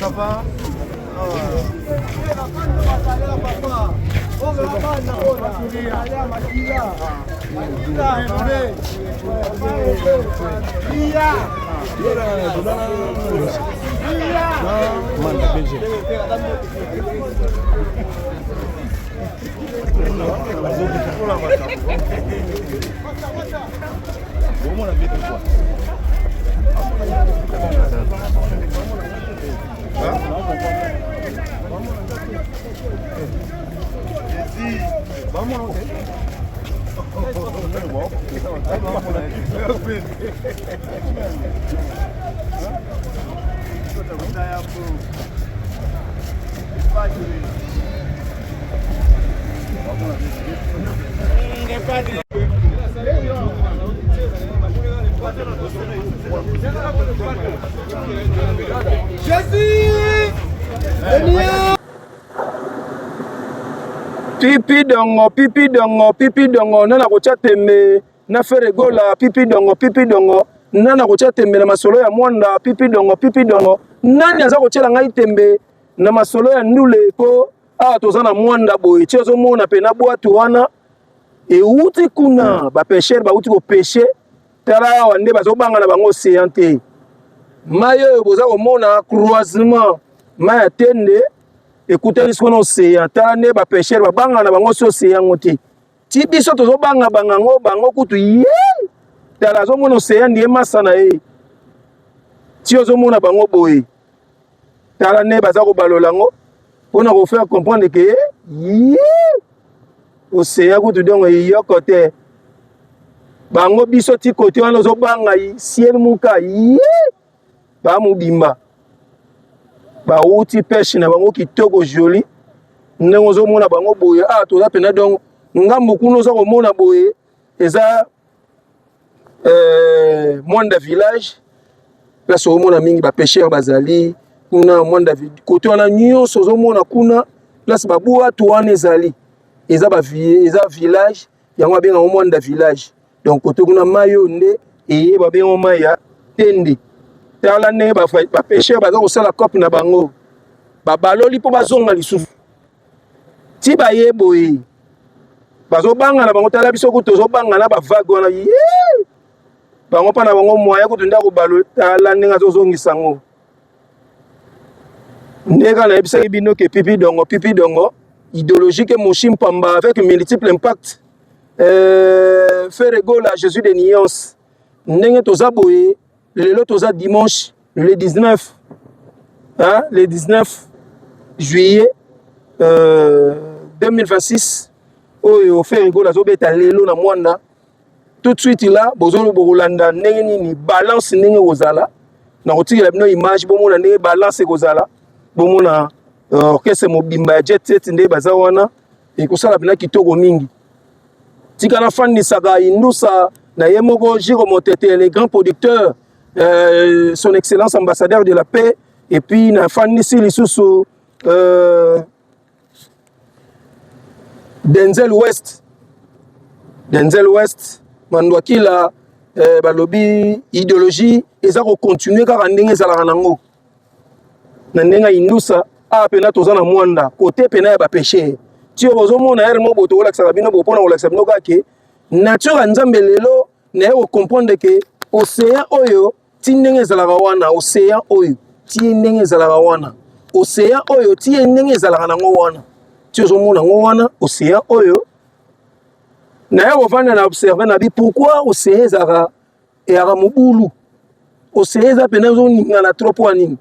Ça va? Vamos, pipi dongo nana kocha tembe na fere gola pipi dongo nana kocha tembe na masolo ya mwanda pipi dongo nani aza kochela ngai tembe na masolo ya ndule ko toza na mwanda boye tiezo mona pe na bwatu wana e uti kuna ba pêcheur ba uti ko pêcher tala wande bazobanga na bango océan te mayo boza ko mona croisement maya tende écoutez ce qu'on océan tane ba pêcheur ba banga na bango océan ngoti ti biso tozo banga bango kutu ye tala zo mona océan ndiye masana e ti ozo mona bango boye tala ne baza ko balola ngo pona ko faire comprendre que ye océan kutu dongo yo côté bango biso ti côté wana zo banga yi ciel muka ye ba mubimba ba uti pêche na bango kitoko joli ndenge zo mona bango boye toza pena donc ngambu kuno zo mona boye eza Mwanda village place au mona mingi ba pêcheur bazali kuna Mwanda côté wana nyonso zo mona kuna place ba bua to wana ezali eza ba village yango benga Mwanda village donc côté kuna mayo nde eye ba benga maya tende tala ne ba pêcheur baza ko sala cop na bango ba baloli po bazonga lisusu ti ba ye boye bazo banga na bango tala biso ko tozo banga na ba vague wana ye bango pa na bango moya ko tunda ko balo tala ninga zo zongisa ngo ndeka na ebisa bino ke pipi dongo idéologie que Moshim Pamba avec multiple impact faire égale à Jésus de nuances ndenge toza boye le toza dimanche le 19 hein, le 19 juillet 2026 oyo faire égale à zobeta lelo na mwanda tout de suite là bozolo bolanda ndenge nini balance ndenge ozala na kotikela bino image bomona ndenge balance kozala bomona orchestre mobimba jet set nde baza wana ekosala bina kitoko mingi tika na fandi saka indusa na yemoko Jiro Motete les grands producteurs son excellence ambassadeur de la paix et puis na fandi si lisusu Denzel West mandwakila balobi idéologie eza ko continuer kaka ndenge ezalaka nango na ndenga indusa pena toza na mwanda côté pena ya ba pêcher ti ozo mona er mo boto ola tsaka bino bopona ola tsaka bino kake nature nzambe lelo na yo comprendre que océan oyo ti ndenge ezalaka wana océan oyo ti ndenge ezalaka wana océan oyo ti ndenge ezalaka nango wana ti ozo mona ngo wana océan oyo na yo vanda na observer na bi pourquoi océan ezalaka eyaka mobulu océan eza pena zo ninga na trop wanini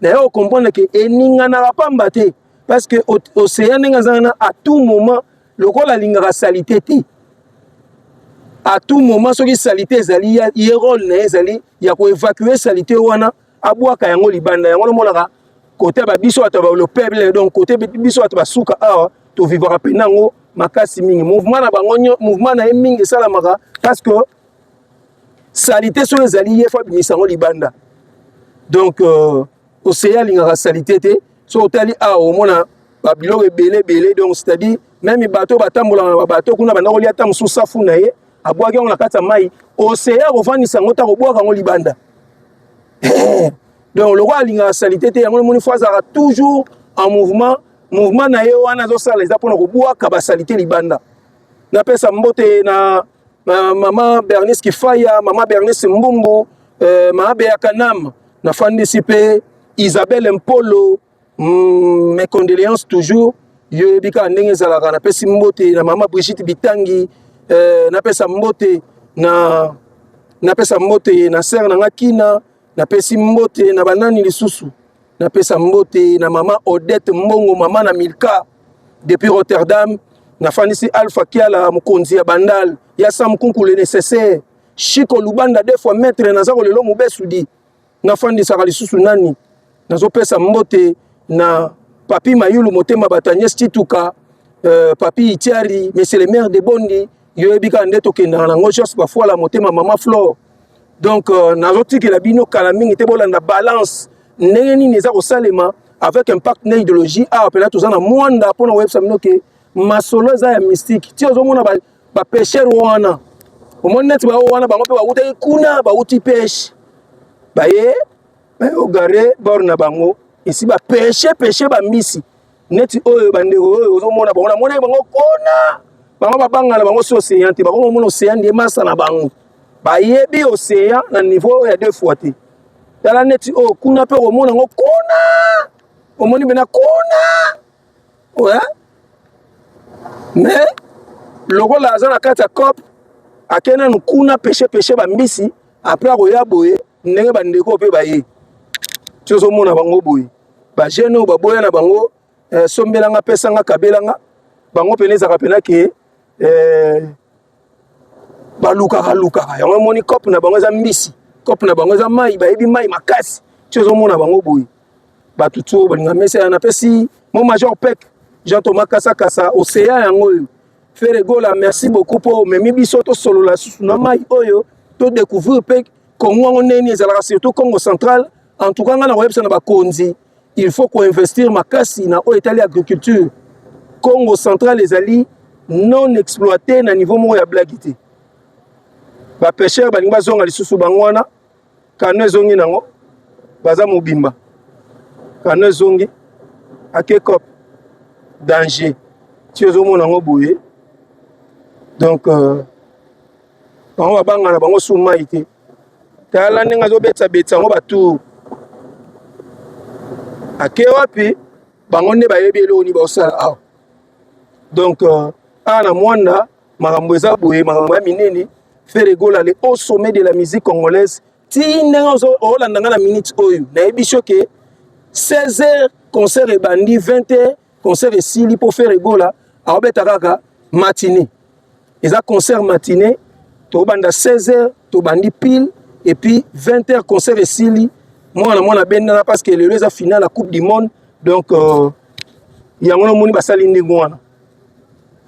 na yo comprendre que eninga na pamba te parce que océan ndenge ezalaka à tout moment lokola lingaka salité te à tout moment soki salité ezali ye rôle na ezali ya ko évacuer salité wana abwaka yango libanda yango monaka côté ba biso ato ba le peuple donc côté biso ato ba suka awa to vivra penango makasi mingi mouvement na bango mouvement na mingi salamaka parce que salité so ezali ye fa bimisango libanda donc océan lingaka salité te so tali au mona ba biloko belé donc c'est-à-dire même bateau batambola na bateau kuna banda kolia ta mususa fu na ye abwaki on na kata mai océan ko fani sango ta ko bwaka ngo libanda Donc le roi alinga salité te yango moni fois azara toujours en mouvement na ye wana zo sala eza pona ko bua ka ba salité libanda. Na pesa mbote na mama Bernice Kifaya, mama Bernice Mbumbu, mama Bea Kanam, na fandisi pe Isabelle Mpolo, mes condoléances toujours. Yo bika ndenge zalaka na pesi mbote na mama Brigitte Bitangi, na pesa mbote na ser na ngakina, na pesi mbote na banani lisusu, na pesa mbote na mama Odette Mbongo, mama na Milka depuis Rotterdam, na fandisi Alpha Kiala mukonzi ya Bandal, ya Sam Kunku le nécessaire, Chico Lubanda 2 fois maître na zako lelo mubesudi, na fandisa lisusu nani, na zo pesa mbote na Papi Mayulu Motema Batanyes Tituka, Papi Itiari, Monsieur le maire de Bondi, Yoebika Ndeto Kenda, Ngojos parfois la Motema Mama Flore. Donc, nazoti que la bino kalaming était bon la balance, n'ayani neza au salema avec un partenaire idéologie à appeler tous en moanda pour la website que ma solo za mystique. Ti ozo mona ba pêcheur wana. Au monde net ba wana ba ngope ba uta kuna ba uti pêche. Ba ye, au garé borna bango. Ici ba pêcher ba misi neti oyo bandeko oyo ozomona bango na mona bango kona bango babanga bango so océan te bango mona océan de massa na bango ba yebi océan na niveau ya 2 fois te tala neti oyo kuna pe omona ngo kona omoni bena kona ouais mais logo la zona kata cop akena nkuna pêcher ba misi après akoya boye ndenge bandeko pe ba ye tiozo mona bango boye ba jeune ba boya na bango sombelanga pesanga kabelanga bango peneza kapena ke ba luka yango moni cop na bango za mbisi cop na bango za mai ba yebi mai makasi tiozo mona bango boye ba tutu balinga mesa na pesi mon major Pek Jean Thomas Kasa océan yango yo faire gola merci beaucoup pour memi biso to solo la na mai oyo to découvrir Pek Congo neni ezalaka surtout Congo central. En tout cas, il faut qu'on investir makasi na Itali agriculture. Congo central les alliés non exploités na niveau mo ya blagité. Ba pêcheur ba linga zonga lisusu bangwana kano zongi nango baza mobimba. Kano zongi akekop danger. Ti ozomo nango boye. Donc bango banga na bango suma ité. Tala ninga zo betsa ngo batu ake wapi bango ne bayebi eloni ba osala awa. Donc ana mwanda makambo eza boye makambo ya minene faire gola le au sommet de la musique congolaise ti ndenga zo olanda na minute oyo na yebi choke 16h concert et bandi 20h concert et sili pour faire gola a obeta kaka matinée eza concert matinée to banda 16h to bandi pile et puis 20h concert et sili moi benda parce que le les a final la coupe du monde donc yango moni basali ndingo wana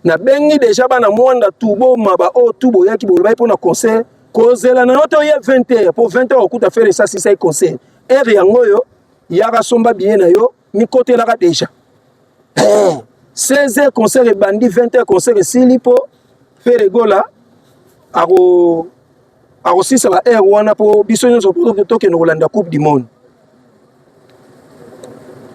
na bengi déjà bana mwanda tubo maba o tubo yaki bo bay pour na concert kozela na oto ya 20h pour 20h okuta faire ça si ça concert et yango yo yaka somba bien na yo mi côté là déjà 16h concert et bandi 20h concert et sili pour faire gola aussi ça va air wana po biso nyonso po toke no Rolanda coupe du monde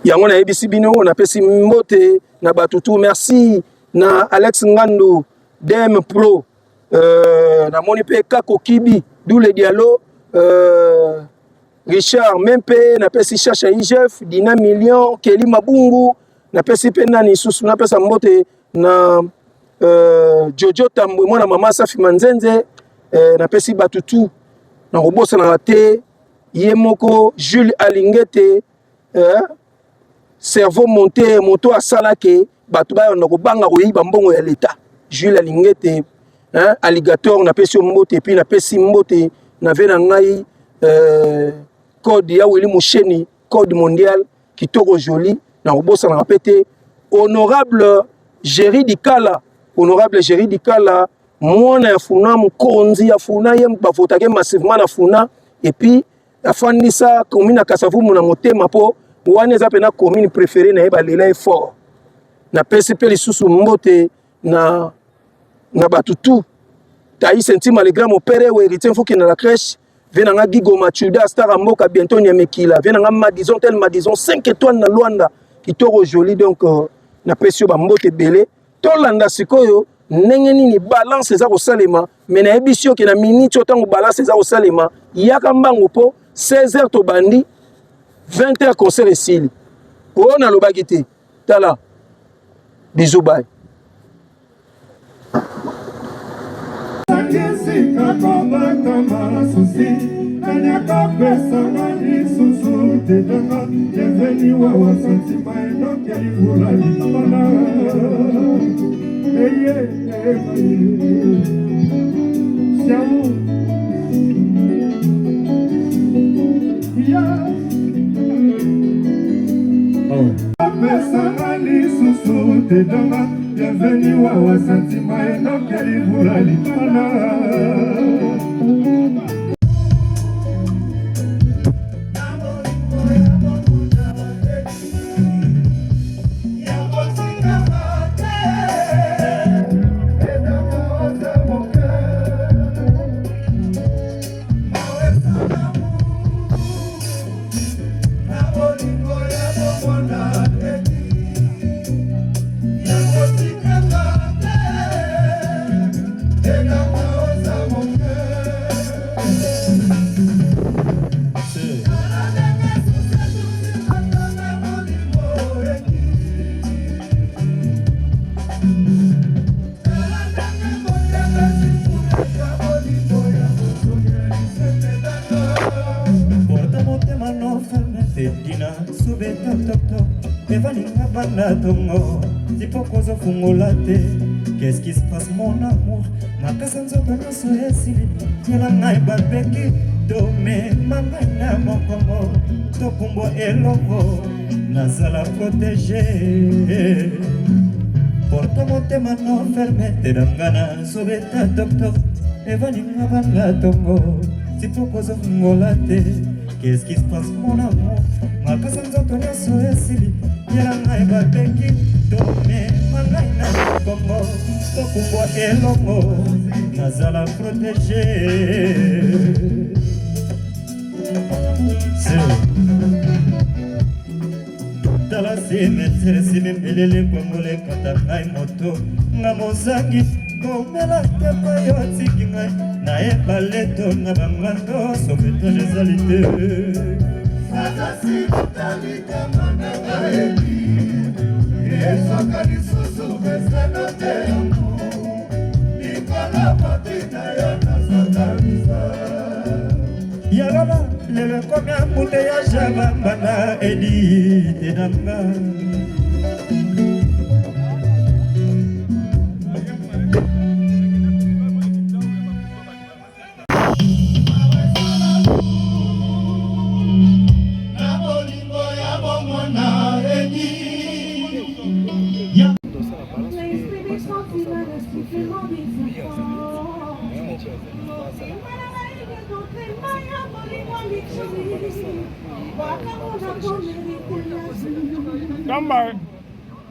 yango na ebisi bino na pesi mbote na batutu merci na Alex Ngando DM Pro na moni pe Kako Kibi d'où le dialogue Richard Mempe na pesi Chacha IGF Dina Million Kelly Mabungu na pesi pe nani susu na pesa mbote na Jojo Tambwe mwana mama Safi Manzenze na pesi batutu na robosa na te yemoko Jules Alingete cerveau monté moto à salake batu ba na kobanga koyiba mbongo ya leta Jules Alingete alligator na pesi mbote puis na pesi mbote na vena ngai code ya Willy Musheni code mondial kitoko joli na robosa na pété honorable Géry Dikala mwana ya funa mukonzi ya funa ye bavotake massivement na funa et puis afandisa commune ya Kasavumu na motema po wana eza pena commune préférée na ye balela fort na PCP lisusu mbote na batutu tayi sentima le grand mon père ou héritier faut qu'il na la crèche Venanga Gigo Machuda, Star Amboka, bientôt Nyamekila. Venanga Madison, tel Madison, 5 étoiles na Luanda. Qui toro joli, donc, na pesio bambote belé. Tolanda Sikoyo, Nengeni ni balance za au salema. Mais na ebisio qui na minute autant balance za au salema. Yakambango po, 16h to bandi, 20h concert et sili. Oh, na lobagité. Tala. Bisous, bye. Bienvenue à Santima et non Kelibula Litana. Qu'est-ce qui se passe mon amour? Ma casanzo tono so esili tela ngai barbeki dome mangana mon kongo to kumbo elongo nazala protéger porte mon tema no ferme te dangana sobeta docteur evani ngabanga tongo sipokozo ngolate. Qu'est-ce qui se passe mon amour? Ma casanzo tono so esili tela ngai barbeki dome mangana kongo to kumbo elongo nazala protéger. Tala simetere simembelele kwangole katakai moto nga mozangi komela tepa yo tiki ngai na ebaleto na bangando sobeto jesalite Satasi talika mananga ebi Yesoka lisusu beseno teyamu Nikola patina ya nasatamisa Yalala lele komya mute ya java mbana edi tenanga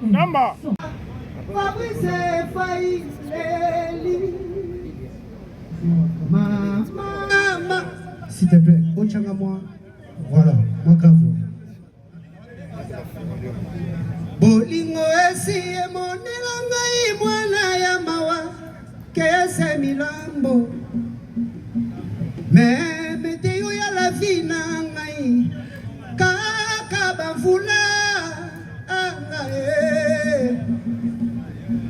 Namba. Fabrice Faïs Leli. Maman. S'il te plaît, Ochanga moi. Voilà, moi bravo. Bolingo esi emonela ngai mwana ya mawa kese milambo. Mais météo ya la vie na ngai kaka bavula angae.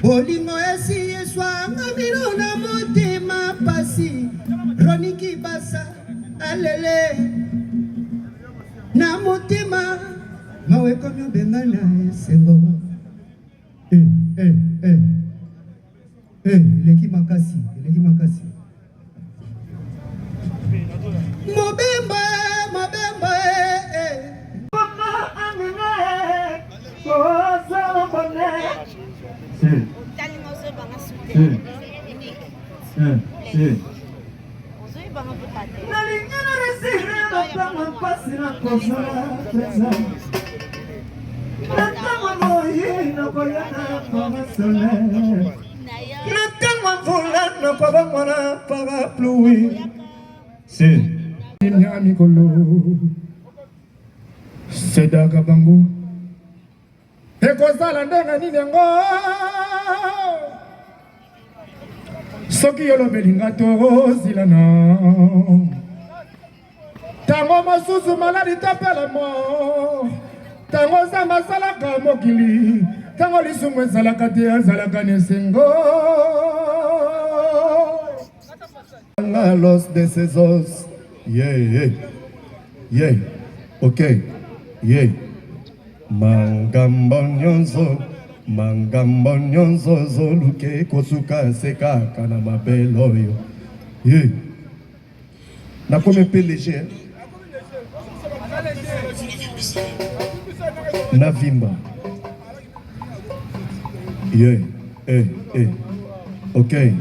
Bolingo esi eswanga bino na motema pasi Roniki basa alele na motema mawe komyo bengana esengo. Leki makasi Mobemba linya mikolo sedaka bango ekozala ndenge nini yango soki yolobelinga tozilana tango mosusu maladi topela mo tango zamba asalaka mokili tango lisumu ezalaka te azalaka nesengo nga los desesos ok mangambo nyonso zoluke kosuka sekaka na mabele oyo nakomi mpe léger navimba ok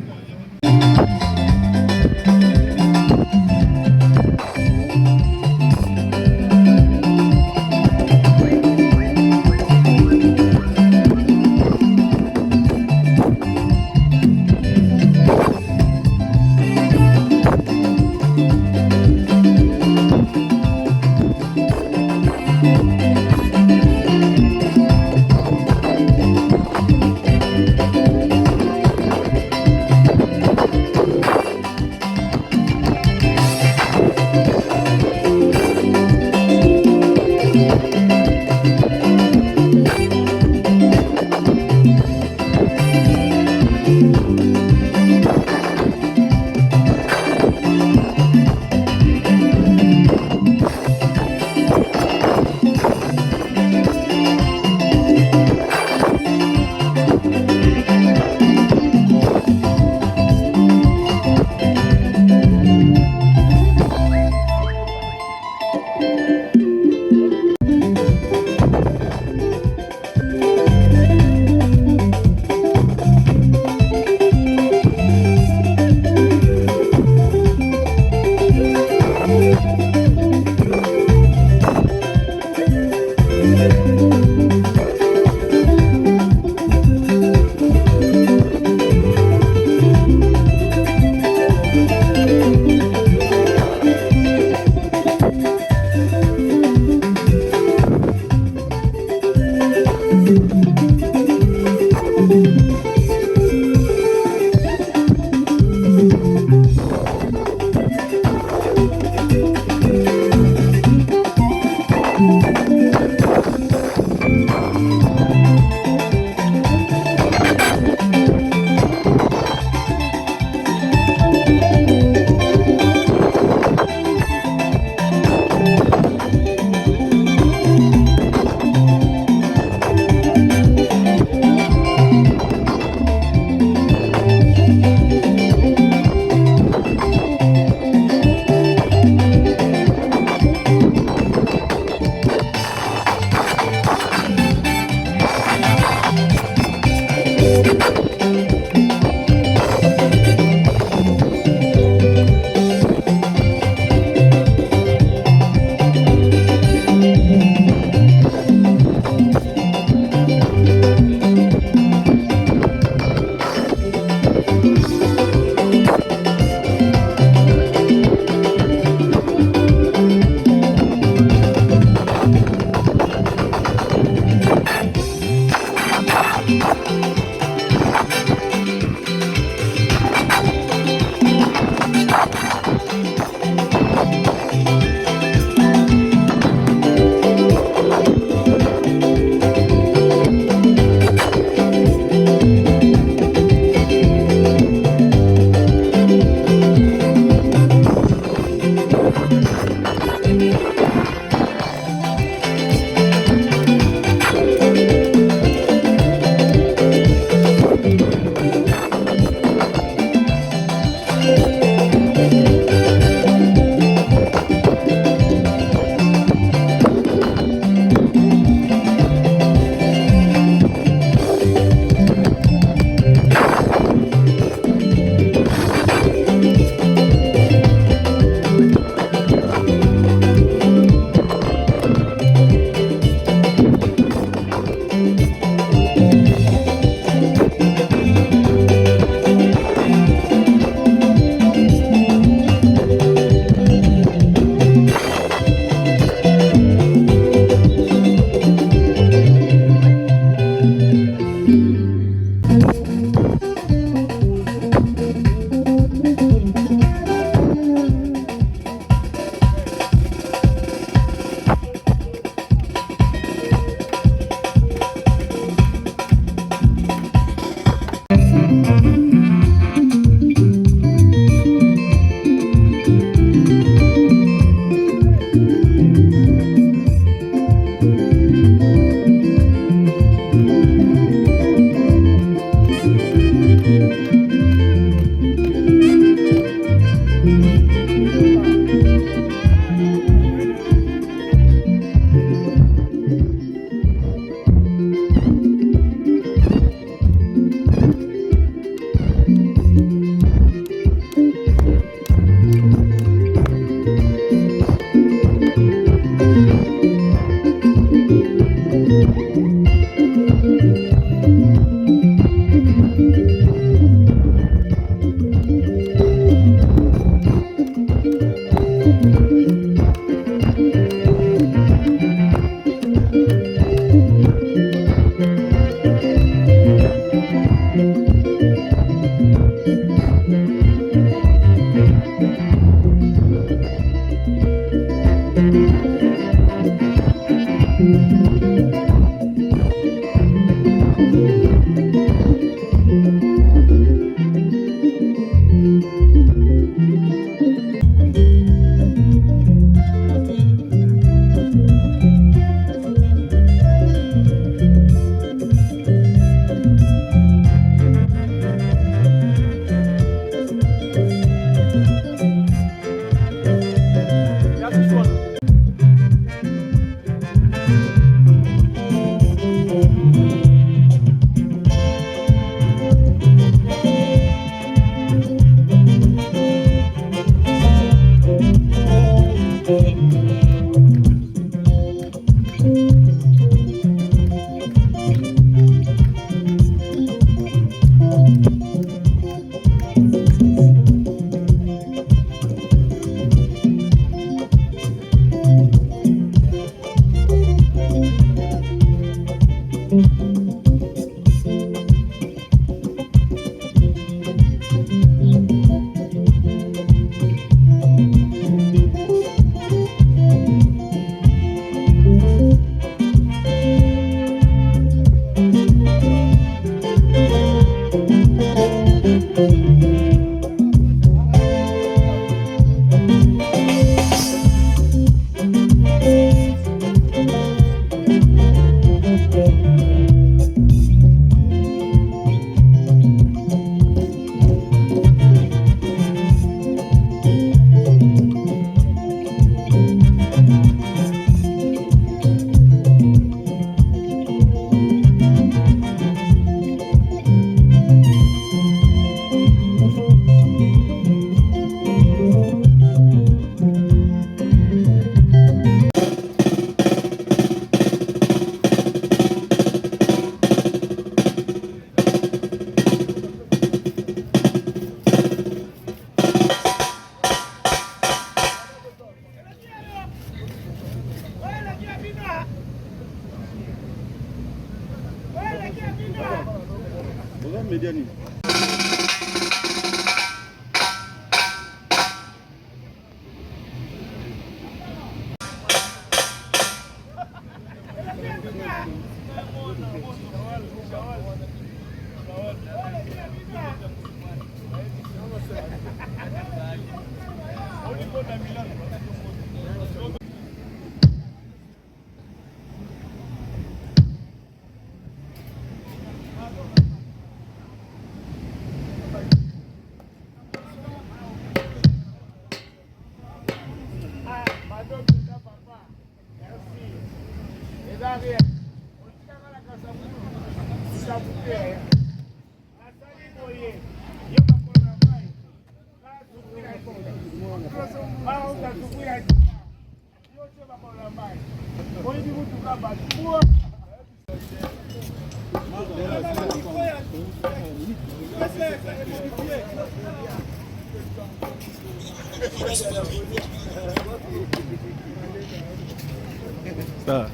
Ça,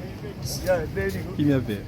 qui m'a fait.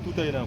Tout est là.